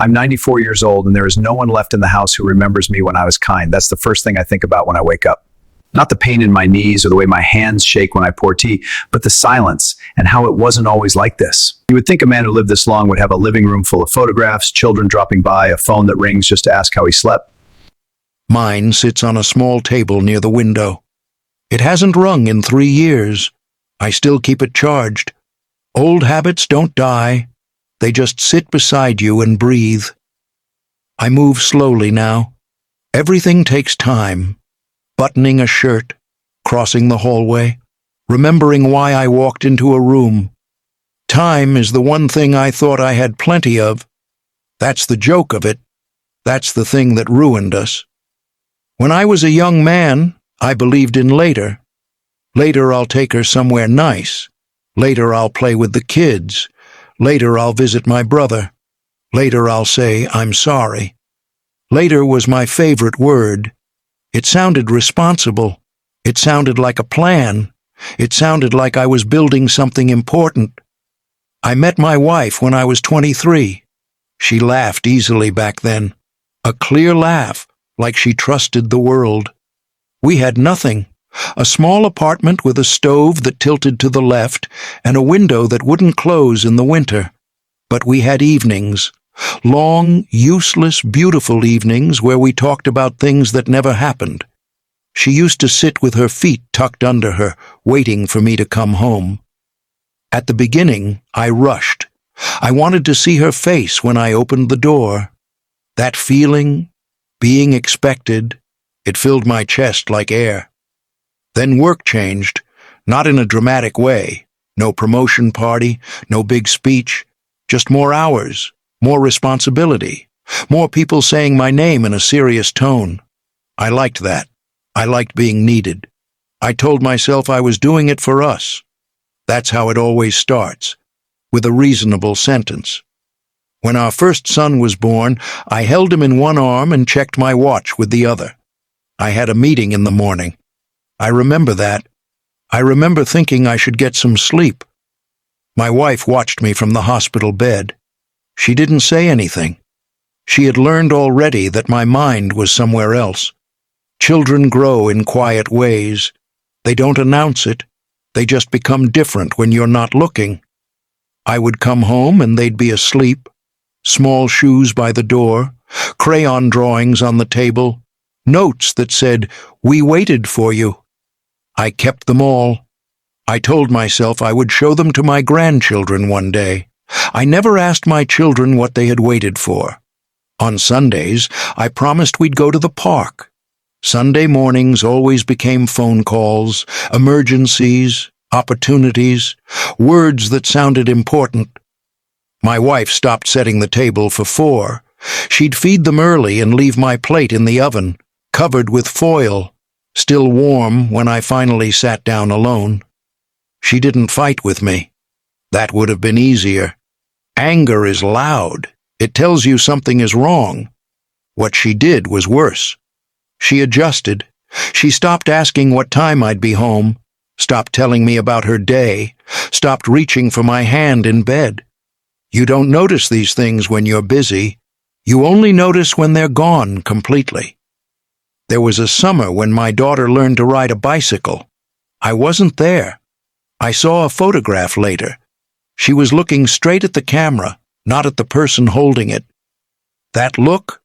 I'm 94 years old and there is no one left in the house who remembers me when I was kind. That's the first thing I think about when I wake up. Not the pain in my knees or the way my hands shake when I pour tea, but the silence and how it wasn't always like this. You would think a man who lived this long would have a living room full of photographs, children dropping by, a phone that rings just to ask how he slept. Mine sits on a small table near the window. It hasn't rung in 3 years. I still keep it charged. Old habits don't die. They just sit beside you and breathe. I move slowly now. Everything takes time. Buttoning a shirt, crossing the hallway, remembering why I walked into a room. Time is the one thing I thought I had plenty of. That's the joke of it. That's the thing that ruined us. When I was a young man, I believed in later. Later I'll take her somewhere nice. Later I'll play with the kids. Later I'll visit my brother. Later I'll say I'm sorry. Later was my favorite word. It sounded responsible. It sounded like a plan. It sounded like I was building something important. I met my wife when I was 23. She laughed easily back then. A clear laugh, like she trusted the world. We had nothing. A small apartment with a stove that tilted to the left and a window that wouldn't close in the winter. But we had evenings. Long, useless, beautiful evenings where we talked about things that never happened. She used to sit with her feet tucked under her, waiting for me to come home. At the beginning, I rushed. I wanted to see her face when I opened the door. That feeling, being expected, it filled my chest like air. Then work changed, not in a dramatic way. No promotion party, no big speech, just more hours. More responsibility, more people saying my name in a serious tone. I liked that. I liked being needed. I told myself I was doing it for us. That's how it always starts, with a reasonable sentence. When our first son was born, I held him in one arm and checked my watch with the other. I had a meeting in the morning. I remember that. I remember thinking I should get some sleep. My wife watched me from the hospital bed. She didn't say anything. She had learned already that my mind was somewhere else. Children grow in quiet ways. They don't announce it. They just become different when you're not looking. I would come home and they'd be asleep. Small shoes by the door, crayon drawings on the table, notes that said, "We waited for you." I kept them all. I told myself I would show them to my grandchildren one day. I never asked my children what they had waited for. On Sundays, I promised we'd go to the park. Sunday mornings always became phone calls, emergencies, opportunities, words that sounded important. My wife stopped setting the table for 4. She'd feed them early and leave my plate in the oven, covered with foil, still warm when I finally sat down alone. She didn't fight with me. That would have been easier. Anger is loud. It tells you something is wrong. What she did was worse. She adjusted. She stopped asking what time I'd be home, stopped telling me about her day, stopped reaching for my hand in bed. You don't notice these things when you're busy. You only notice when they're gone completely. There was a summer when my daughter learned to ride a bicycle. I wasn't there. I saw a photograph later. She was looking straight at the camera, not at the person holding it. That look?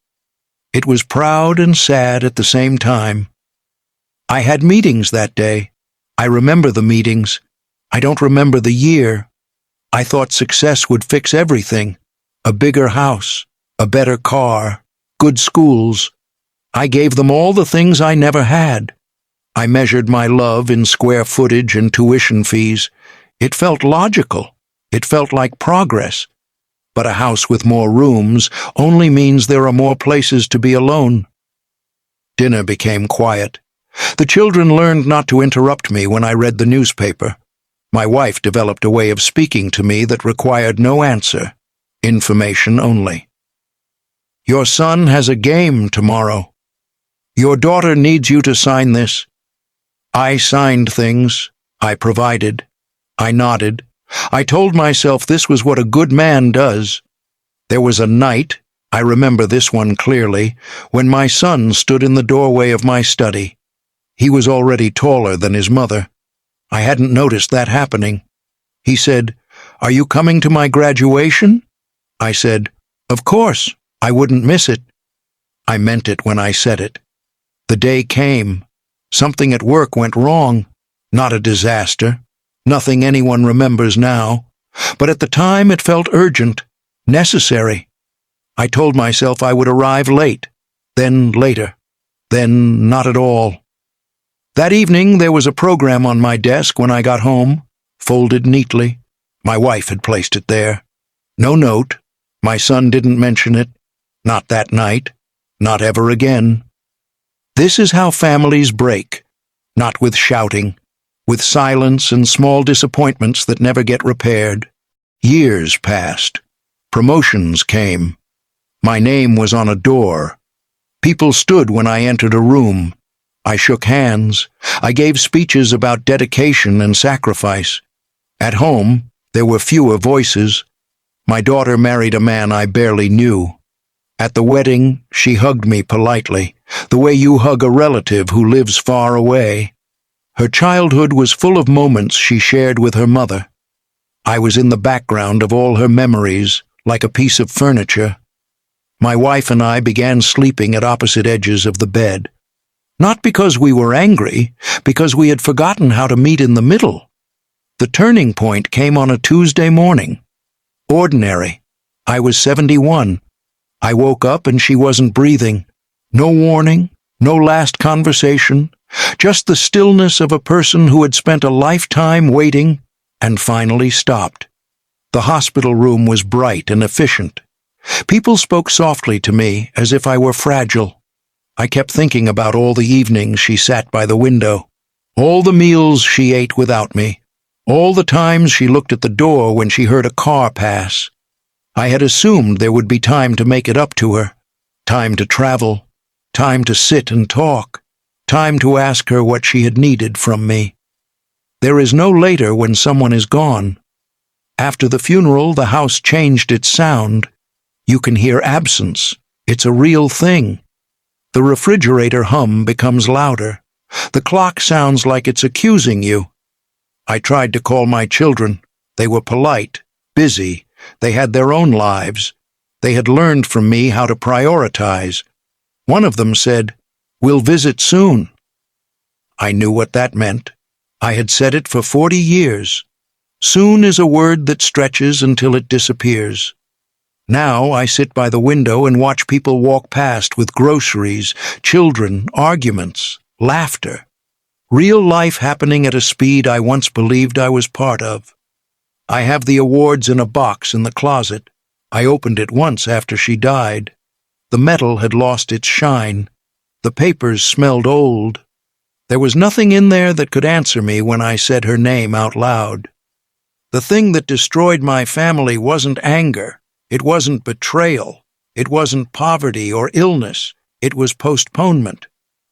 It was proud and sad at the same time. I had meetings that day. I remember the meetings. I don't remember the year. I thought success would fix everything. A bigger house, a better car, good schools. I gave them all the things I never had. I measured my love in square footage and tuition fees. It felt logical. It felt like progress. But a house with more rooms only means there are more places to be alone. Dinner became quiet. The children learned not to interrupt me when I read the newspaper. My wife developed a way of speaking to me that required no answer, information only. Your son has a game tomorrow. Your daughter needs you to sign this. I signed things. I provided. I nodded. I told myself this was what a good man does. There was a night, I remember this one clearly, when my son stood in the doorway of my study. He was already taller than his mother. I hadn't noticed that happening. He said, "Are you coming to my graduation?" I said, "Of course, I wouldn't miss it." I meant it when I said it. The day came. Something at work went wrong. Not a disaster. Nothing anyone remembers now. But at the time it felt urgent, necessary. I told myself I would arrive late, then later, then not at all. That evening there was a program on my desk when I got home, folded neatly. My wife had placed it there. No note. My son didn't mention it. Not that night. Not ever again. This is how families break. Not with shouting, with silence and small disappointments that never get repaired. Years passed. Promotions came. My name was on a door. People stood when I entered a room. I shook hands. I gave speeches about dedication and sacrifice. At home, there were fewer voices. My daughter married a man I barely knew. At the wedding, she hugged me politely, the way you hug a relative who lives far away. Her childhood was full of moments she shared with her mother. I was in the background of all her memories, like a piece of furniture. My wife and I began sleeping at opposite edges of the bed. Not because we were angry, because we had forgotten how to meet in the middle. The turning point came on a Tuesday morning. Ordinary. I was 71. I woke up and she wasn't breathing. No warning, no last conversation, just the stillness of a person who had spent a lifetime waiting and finally stopped. The hospital room was bright and efficient. People spoke softly to me as if I were fragile. I kept thinking about all the evenings she sat by the window, all the meals she ate without me, all the times she looked at the door when she heard a car pass. I had assumed there would be time to make it up to her, time to travel, time to sit and talk, time to ask her what she had needed from me. There is no later when someone is gone. After the funeral, the house changed its sound. You can hear absence. It's a real thing. The refrigerator hum becomes louder. The clock sounds like it's accusing you. I tried to call my children. They were polite, busy. They had their own lives. They had learned from me how to prioritize. One of them said, "We'll visit soon." I knew what that meant. I had said it for 40 years. Soon is a word that stretches until it disappears. Now I sit by the window and watch people walk past with groceries, children, arguments, laughter. Real life happening at a speed I once believed I was part of. I have the awards in a box in the closet. I opened it once after she died. The metal had lost its shine. The papers smelled old. There was nothing in there that could answer me when I said her name out loud. The thing that destroyed my family wasn't anger. It wasn't betrayal. It wasn't poverty or illness. It was postponement.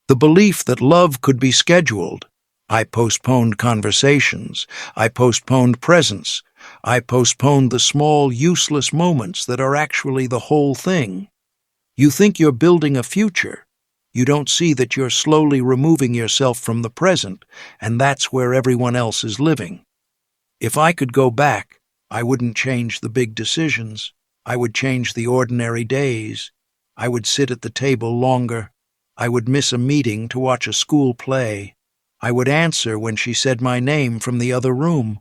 The belief that love could be scheduled. I postponed conversations. I postponed presence. I postponed the small, useless moments that are actually the whole thing. You think you're building a future. You don't see that you're slowly removing yourself from the present, and that's where everyone else is living. If I could go back, I wouldn't change the big decisions. I would change the ordinary days. I would sit at the table longer. I would miss a meeting to watch a school play. I would answer when she said my name from the other room.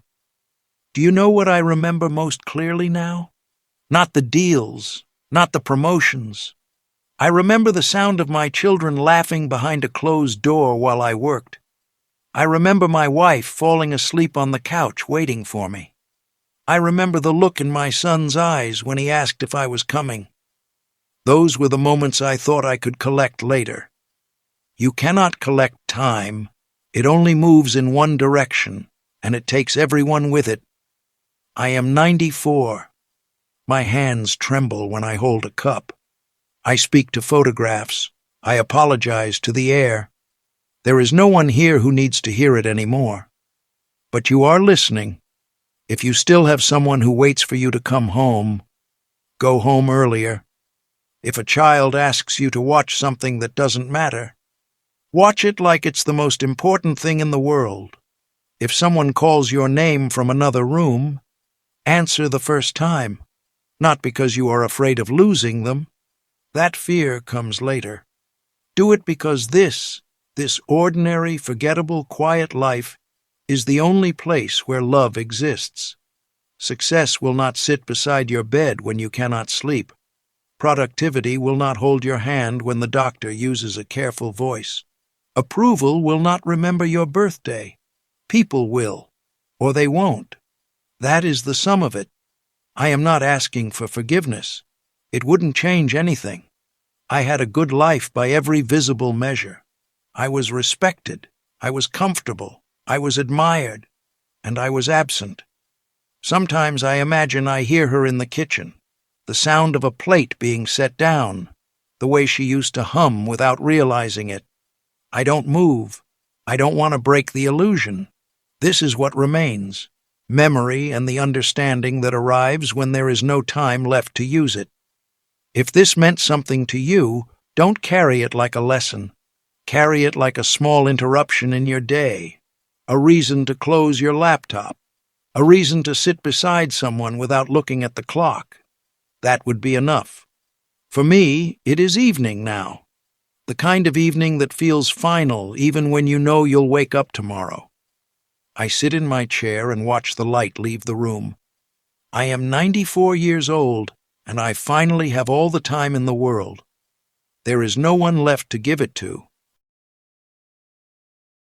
Do you know what I remember most clearly now? Not the deals, not the promotions. I remember the sound of my children laughing behind a closed door while I worked. I remember my wife falling asleep on the couch waiting for me. I remember the look in my son's eyes when he asked if I was coming. Those were the moments I thought I could collect later. You cannot collect time. It only moves in one direction, and it takes everyone with it. I am 94. My hands tremble when I hold a cup. I speak to photographs. I apologize to the air. There is no one here who needs to hear it anymore. But you are listening. If you still have someone who waits for you to come home, go home earlier. If a child asks you to watch something that doesn't matter, watch it like it's the most important thing in the world. If someone calls your name from another room, answer the first time, not because you are afraid of losing them. That fear comes later. Do it because this ordinary, forgettable, quiet life is the only place where love exists. Success will not sit beside your bed when you cannot sleep. Productivity will not hold your hand when the doctor uses a careful voice. Approval will not remember your birthday. People will, or they won't. That is the sum of it. I am not asking for forgiveness. It wouldn't change anything. I had a good life by every visible measure. I was respected. I was comfortable. I was admired. And I was absent. Sometimes I imagine I hear her in the kitchen, the sound of a plate being set down, the way she used to hum without realizing it. I don't move. I don't want to break the illusion. This is what remains, memory and the understanding that arrives when there is no time left to use it. If this meant something to you, don't carry it like a lesson. Carry it like a small interruption in your day, a reason to close your laptop, a reason to sit beside someone without looking at the clock. That would be enough. For me, it is evening now, the kind of evening that feels final even when you know you'll wake up tomorrow. I sit in my chair and watch the light leave the room. I am 94 years old, and I finally have all the time in the world. There is no one left to give it to.